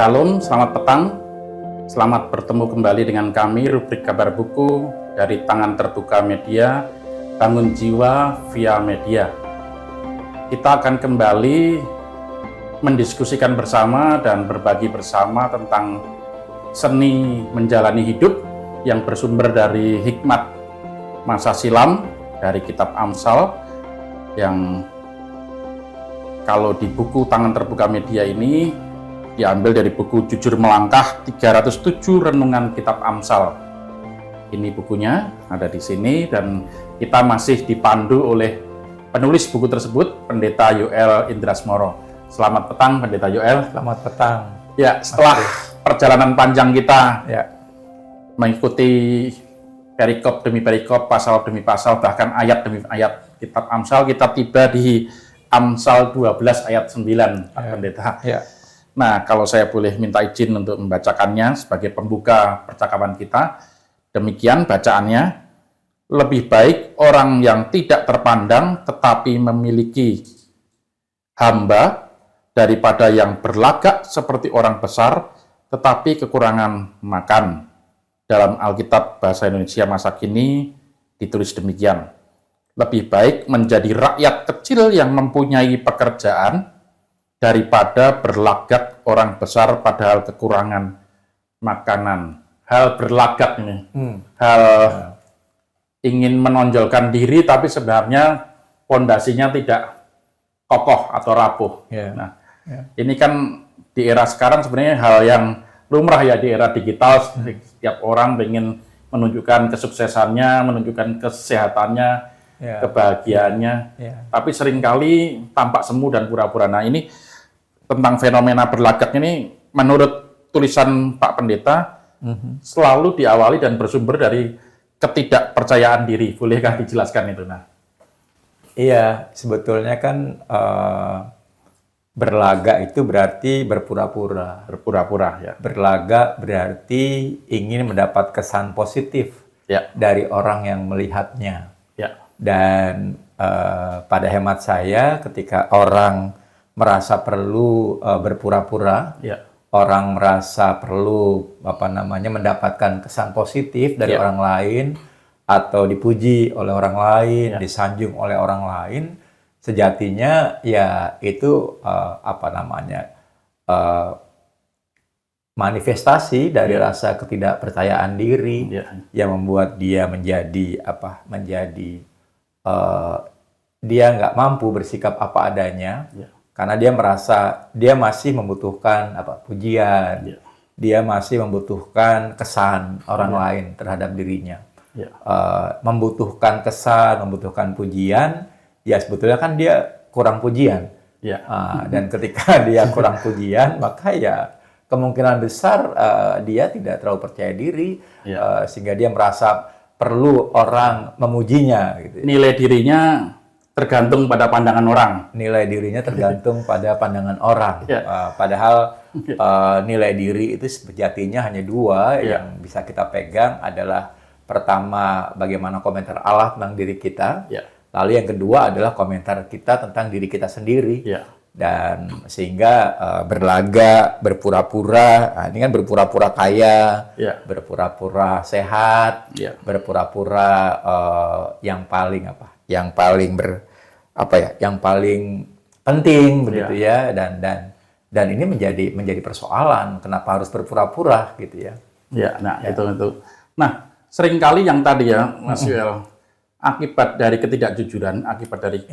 Shalom, selamat petang. Selamat bertemu kembali dengan kami, rubrik kabar buku dari Tangan Terbuka Media, Bangun Jiwa via Media. Kita akan kembali mendiskusikan bersama dan berbagi bersama tentang seni menjalani hidup yang bersumber dari hikmat masa silam dari kitab Amsal, yang kalau di buku Tangan Terbuka Media ini diambil dari buku Jujur Melangkah 307 Renungan Kitab Amsal. Ini bukunya ada di sini dan kita masih dipandu oleh penulis buku tersebut, Pendeta Yoel Indrasmoro. Selamat petang, Pendeta Yoel. Selamat petang. Ya, setelah perjalanan panjang kita mengikuti perikop demi perikop, pasal demi pasal, bahkan ayat demi ayat Kitab Amsal, kita tiba di Amsal 12 ayat 9, Pak Pendeta. Nah, kalau saya boleh minta izin untuk membacakannya sebagai pembuka percakapan kita, demikian bacaannya. Lebih baik orang yang tidak terpandang tetapi memiliki hamba daripada yang berlagak seperti orang besar tetapi kekurangan makan. Dalam Alkitab Bahasa Indonesia masa kini ditulis demikian. Lebih baik menjadi rakyat kecil yang mempunyai pekerjaan daripada berlagak orang besar padahal kekurangan makanan. Hal berlagak ini, hal ingin menonjolkan diri tapi sebenarnya pondasinya tidak kokoh atau rapuh. Ini kan di era sekarang sebenarnya hal yang lumrah ya, di era digital. Setiap orang ingin menunjukkan kesuksesannya, menunjukkan kesehatannya, kebahagiaannya, tapi seringkali tampak semu dan pura-pura. Nah, ini tentang fenomena berlagak ini, menurut tulisan Pak Pendeta, selalu diawali dan bersumber dari ketidakpercayaan diri. Bolehkah dijelaskan itu? Nah, iya, sebetulnya kan berlagak itu berarti berpura-pura. Berpura-pura, ya. Berlagak berarti ingin mendapat kesan positif dari orang yang melihatnya. Dan pada hemat saya, ketika orang merasa perlu berpura-pura, orang merasa perlu mendapatkan kesan positif dari orang lain, atau dipuji oleh orang lain, disanjung oleh orang lain, sejatinya ya itu manifestasi dari rasa ketidakpercayaan diri yang membuat dia menjadi dia nggak mampu bersikap apa adanya. Karena dia merasa dia masih membutuhkan pujian, dia masih membutuhkan kesan orang lain terhadap dirinya, membutuhkan kesan, membutuhkan pujian. Ya sebetulnya kan dia kurang pujian, dan ketika dia kurang pujian, maka ya kemungkinan besar dia tidak terlalu percaya diri, sehingga dia merasa perlu orang memujinya. Gitu. Nilai dirinya tergantung pada pandangan orang. Nilai dirinya tergantung pada pandangan orang. Padahal nilai diri itu sejatinya hanya dua yang bisa kita pegang adalah pertama bagaimana komentar Allah tentang diri kita. Lalu yang kedua adalah komentar kita tentang diri kita sendiri. Dan sehingga berlagak, berpura-pura, ini kan berpura-pura kaya, berpura-pura sehat, berpura-pura yang paling yang paling penting begitu ya, dan ini menjadi persoalan kenapa harus berpura-pura gitu ya. Itu. Nah, seringkali yang tadi ya Mas Yoel, akibat dari ketidakjujuran, akibat dari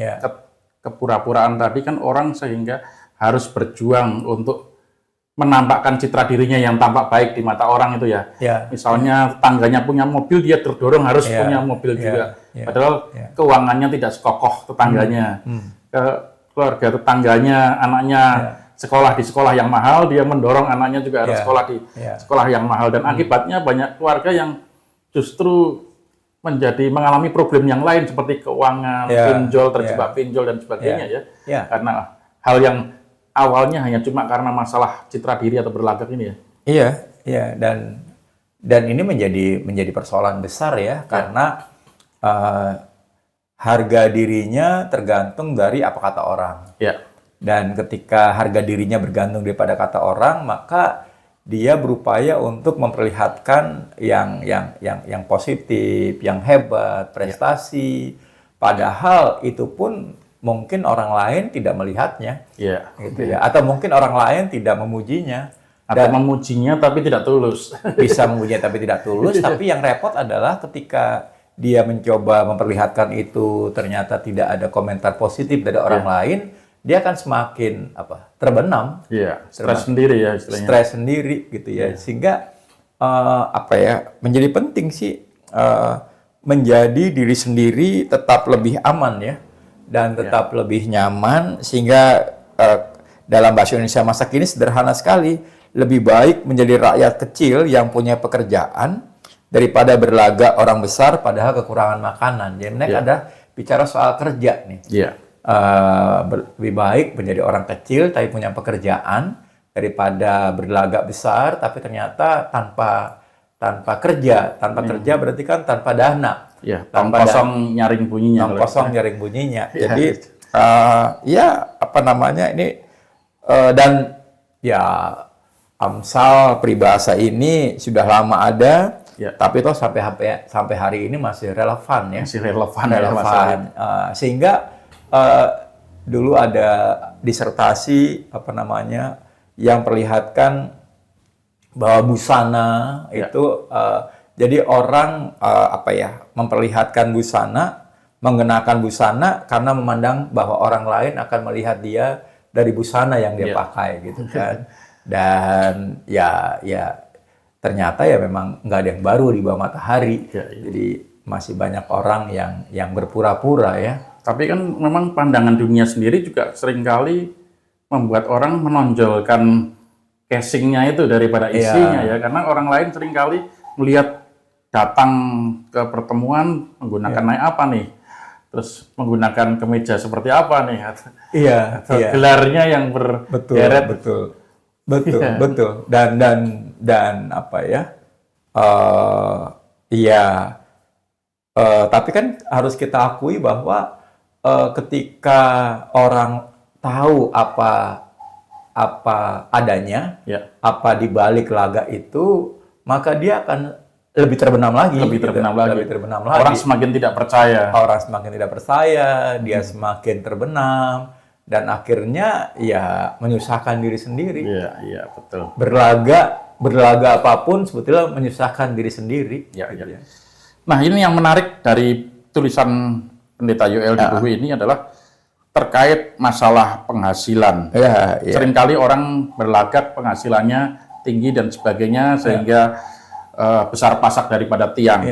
kepura-puraan tadi kan orang sehingga harus berjuang untuk menampakkan citra dirinya yang tampak baik di mata orang itu ya. Misalnya tangganya punya mobil, dia terdorong harus punya mobil juga. Padahal keuangannya tidak sekokoh tetangganya. Keluarga tetangganya, anaknya sekolah di sekolah yang mahal, dia mendorong anaknya juga harus sekolah di sekolah yang mahal. Dan akibatnya banyak keluarga yang justru mengalami problem yang lain seperti keuangan, pinjol, terjebak pinjol dan sebagainya karena hal yang awalnya hanya cuma karena masalah citra diri atau berlagak ini ya. Dan ini menjadi persoalan besar ya, karena harga dirinya tergantung dari apa kata orang. Dan ketika harga dirinya bergantung daripada kata orang, maka dia berupaya untuk memperlihatkan yang positif, yang hebat, prestasi. Padahal itu pun mungkin orang lain tidak melihatnya, gitu ya. Atau mungkin orang lain tidak memujinya. Atau memujinya tapi tidak tulus. Bisa memujinya tapi tidak tulus, tapi yang repot adalah ketika dia mencoba memperlihatkan itu, ternyata tidak ada komentar positif dari orang lain, dia akan semakin terbenam. Stres sendiri ya istilahnya. Stres sendiri gitu ya. Sehingga menjadi penting sih menjadi diri sendiri tetap lebih aman ya, dan tetap lebih nyaman, sehingga dalam bahasa Indonesia masa kini sederhana sekali, lebih baik menjadi rakyat kecil yang punya pekerjaan daripada berlagak orang besar padahal kekurangan makanan. Jadi mereka ada bicara soal kerja nih. Lebih baik menjadi orang kecil tapi punya pekerjaan daripada berlagak besar tapi ternyata tanpa kerja. Tanpa kerja berarti kan tanpa dana. Tong kosong nyaring bunyinya. Tong kosong nyaring bunyinya. Jadi ini dan ya Amsal peribahasa ini sudah lama ada, tapi toh sampai hari ini masih relevan ya. Masih relevan. Sehingga dulu ada disertasi yang perlihatkan bahwa busana itu jadi orang memperlihatkan busana, mengenakan busana karena memandang bahwa orang lain akan melihat dia dari busana yang dia pakai gitu kan. Dan ya ternyata ya memang nggak ada yang baru di bawah matahari. Jadi masih banyak orang yang berpura-pura ya. Tapi kan memang pandangan dunia sendiri juga seringkali membuat orang menonjolkan casingnya itu daripada isinya ya. Karena orang lain seringkali melihat datang ke pertemuan menggunakan naik apa nih, terus menggunakan kemeja seperti apa nih, gelarnya yang berderet. Betul. Dan tapi kan harus kita akui bahwa ketika orang tahu apa adanya, apa di balik laga itu, maka dia akan lebih terbenam lagi. Orang semakin tidak percaya. Dia semakin terbenam. Dan akhirnya ya menyusahkan diri sendiri. Iya, betul. Berlaga apapun sebetulnya menyusahkan diri sendiri. Nah, ini yang menarik dari tulisan Pendeta Yoel di buku ini adalah terkait masalah penghasilan. Seringkali orang berlagak penghasilannya tinggi dan sebagainya sehingga besar pasak daripada tiang.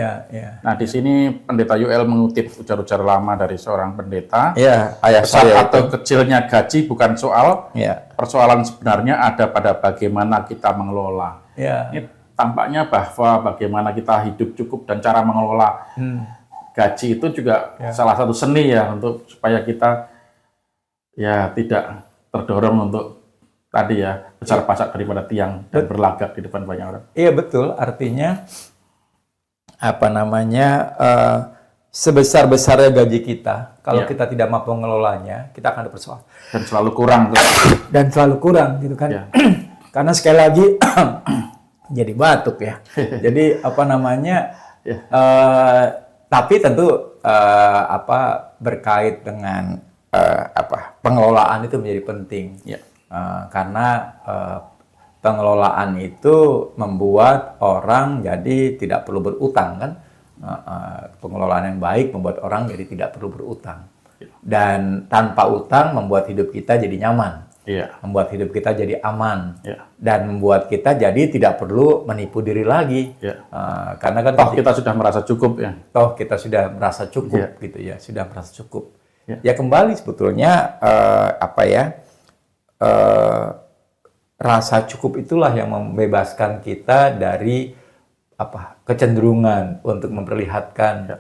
Nah, di sini Pendeta Yoel mengutip ujar-ujar lama dari seorang pendeta. Besar atau kecilnya gaji bukan soal. Persoalan sebenarnya ada pada bagaimana kita mengelola. Ini tampaknya bahwa bagaimana kita hidup cukup dan cara mengelola gaji itu juga salah satu seni ya, untuk supaya kita ya tidak terdorong untuk tadi ya besar pasak daripada tiang dan berlagak di depan banyak orang. Iya betul, artinya sebesar-besarnya gaji kita, kalau kita tidak mampu mengelolanya, kita akan ada persoalan. Dan selalu kurang. Gitu kan. Karena sekali lagi jadi batuk ya. Jadi tapi tentu berkait dengan pengelolaan itu menjadi penting. Karena pengelolaan itu membuat orang jadi tidak perlu berutang kan. Pengelolaan yang baik membuat orang jadi tidak perlu berutang. Dan tanpa utang membuat hidup kita jadi nyaman. Membuat hidup kita jadi aman. Dan membuat kita jadi tidak perlu menipu diri lagi. Karena kan kita sudah merasa cukup ya. Gitu ya, sudah merasa cukup. Ya kembali sebetulnya rasa cukup itulah yang membebaskan kita dari kecenderungan untuk memperlihatkan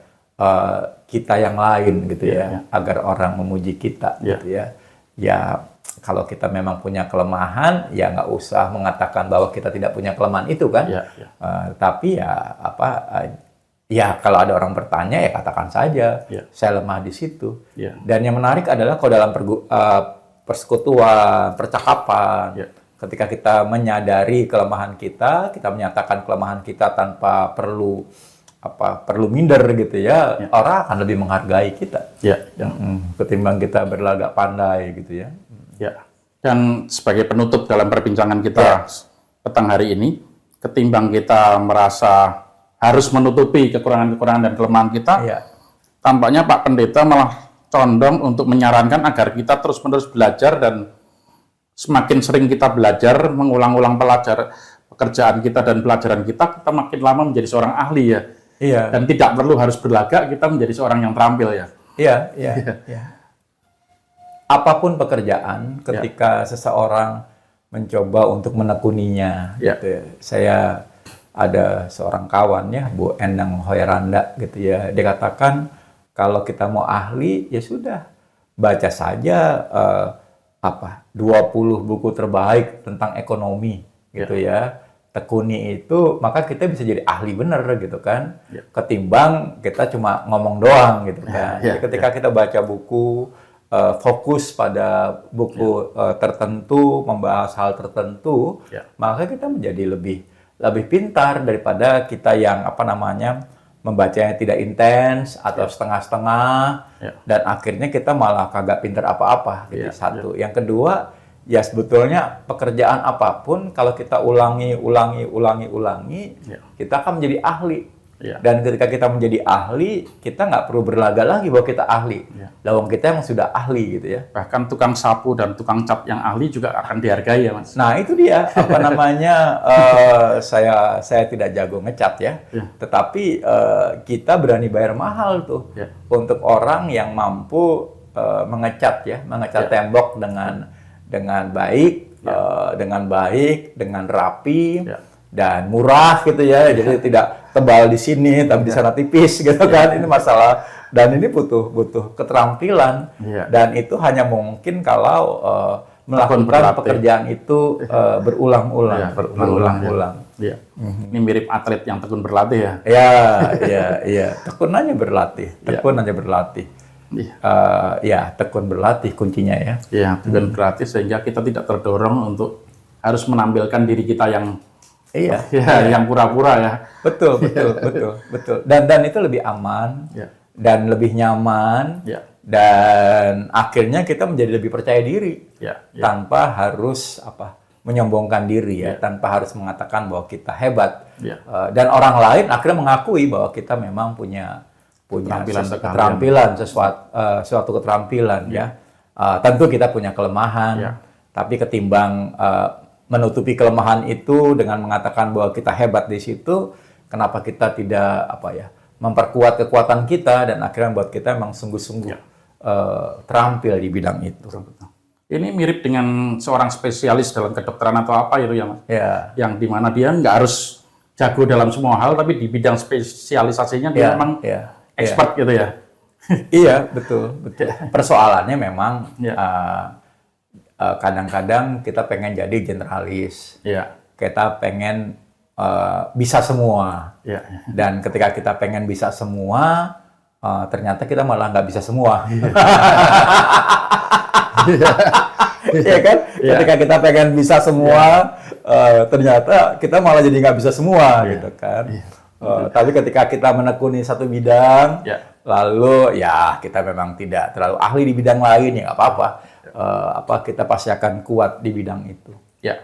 kita yang lain gitu ya, agar orang memuji kita gitu ya. Ya kalau kita memang punya kelemahan ya nggak usah mengatakan bahwa kita tidak punya kelemahan itu kan. Tapi ya kalau ada orang bertanya ya katakan saja saya lemah di situ. Dan yang menarik adalah kalau dalam persekutuan, percakapan. Ya. Ketika kita menyadari kelemahan kita menyatakan kelemahan kita tanpa perlu minder gitu ya, orang akan lebih menghargai kita. Ya. Ketimbang kita berlagak pandai gitu ya. Ya. Dan sebagai penutup dalam perbincangan kita petang hari ini, ketimbang kita merasa harus menutupi kekurangan-kekurangan dan kelemahan kita, tampaknya Pak Pendeta malah condong untuk menyarankan agar kita terus-menerus belajar, dan semakin sering kita belajar, mengulang-ulang pekerjaan kita dan pelajaran kita makin lama menjadi seorang ahli ya. Iya. Dan tidak perlu harus berlagak, kita menjadi seorang yang terampil ya. Iya. Apapun pekerjaan, ketika seseorang mencoba untuk menekuninya, gitu. Saya ada seorang kawan ya, Bu Endang Hoyranda gitu ya. Dia katakan kalau kita mau ahli ya sudah baca saja 20 buku terbaik tentang ekonomi gitu ya. Tekuni itu, maka kita bisa jadi ahli bener gitu kan. Ketimbang kita cuma ngomong doang gitu kan. Jadi ketika kita baca buku, fokus pada buku tertentu, membahas hal tertentu, maka kita menjadi lebih pintar daripada kita yang membacanya tidak intens atau setengah-setengah, dan akhirnya kita malah kagak pintar apa-apa gitu. Satu. Yang kedua, ya sebetulnya pekerjaan apapun kalau kita ulangi, kita akan menjadi ahli. Dan ketika kita menjadi ahli, kita nggak perlu berlagak lagi bahwa kita ahli. Lawang kita emang sudah ahli gitu ya. Bahkan tukang sapu dan tukang cat yang ahli juga akan dihargai ya Mas. Nah itu dia, saya tidak jago ngecat ya. Tetapi kita berani bayar mahal tuh untuk orang yang mampu mengecat tembok dengan baik, dengan rapi, dan murah gitu ya. Jadi tidak tebal di sini tapi di sana tipis gitu kan. Ini masalah, dan ini butuh keterampilan, dan itu hanya mungkin kalau melakukan pekerjaan itu berulang-ulang. Ini mirip atlet yang tekun berlatih ya. Iya. Tekun aja berlatih. Tekun berlatih kuncinya ya. Iya, tekun berlatih sehingga kita tidak terdorong untuk harus menampilkan diri kita yang yang pura-pura ya. Betul. Dan itu lebih aman, dan lebih nyaman, dan akhirnya kita menjadi lebih percaya diri, tanpa harus menyombongkan diri tanpa harus mengatakan bahwa kita hebat, dan orang lain akhirnya mengakui bahwa kita memang punya keterampilan, suatu keterampilan ya. Tentu kita punya kelemahan, tapi ketimbang menutupi kelemahan itu dengan mengatakan bahwa kita hebat di situ, kenapa kita tidak memperkuat kekuatan kita dan akhirnya membuat kita memang sungguh-sungguh terampil di bidang itu. Ini mirip dengan seorang spesialis dalam kedokteran atau apa itu ya Mas? Yang dimana dia nggak harus jago dalam semua hal, tapi di bidang spesialisasinya dia memang expert gitu ya. Iya, betul. Persoalannya memang kadang-kadang kita pengen jadi generalis, kita pengen bisa semua, dan ketika kita pengen bisa semua, ternyata kita malah nggak bisa semua. Iya kan? Ketika kita pengen bisa semua, ternyata kita malah jadi nggak bisa semua, gitu kan? Tapi ketika kita menekuni satu bidang, lalu kita memang tidak terlalu ahli di bidang lain, ya nggak apa-apa. Kita pasti akan kuat di bidang itu. Ya,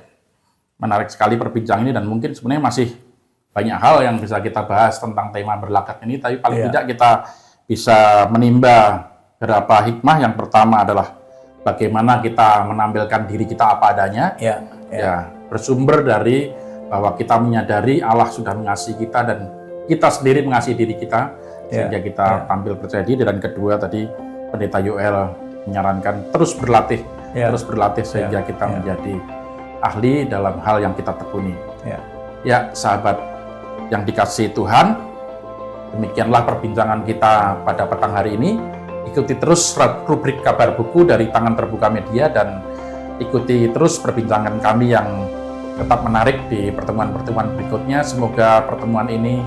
menarik sekali perbincangan ini, dan mungkin sebenarnya masih banyak hal yang bisa kita bahas tentang tema berlakat ini, tapi paling tidak kita bisa menimba beberapa hikmah. Yang pertama adalah bagaimana kita menampilkan diri kita apa adanya, bersumber dari bahwa kita menyadari Allah sudah mengasihi kita dan kita sendiri mengasihi diri kita, sehingga kita tampil percaya diri. Dan kedua tadi Pendeta Yoel menyarankan terus berlatih sehingga kita menjadi ahli dalam hal yang kita tekuni. Ya, sahabat yang dikasihi Tuhan, demikianlah perbincangan kita pada petang hari ini. Ikuti terus rubrik kabar buku dari Tangan Terbuka Media, dan ikuti terus perbincangan kami yang tetap menarik di pertemuan-pertemuan berikutnya. Semoga pertemuan ini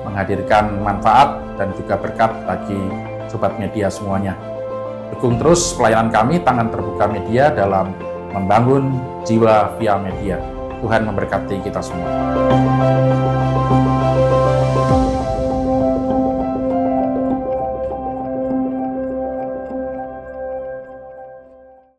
menghadirkan manfaat dan juga berkat bagi sobat media semuanya. Dukung terus pelayanan kami, Tangan Terbuka Media, dalam membangun jiwa via media. Tuhan memberkati kita semua.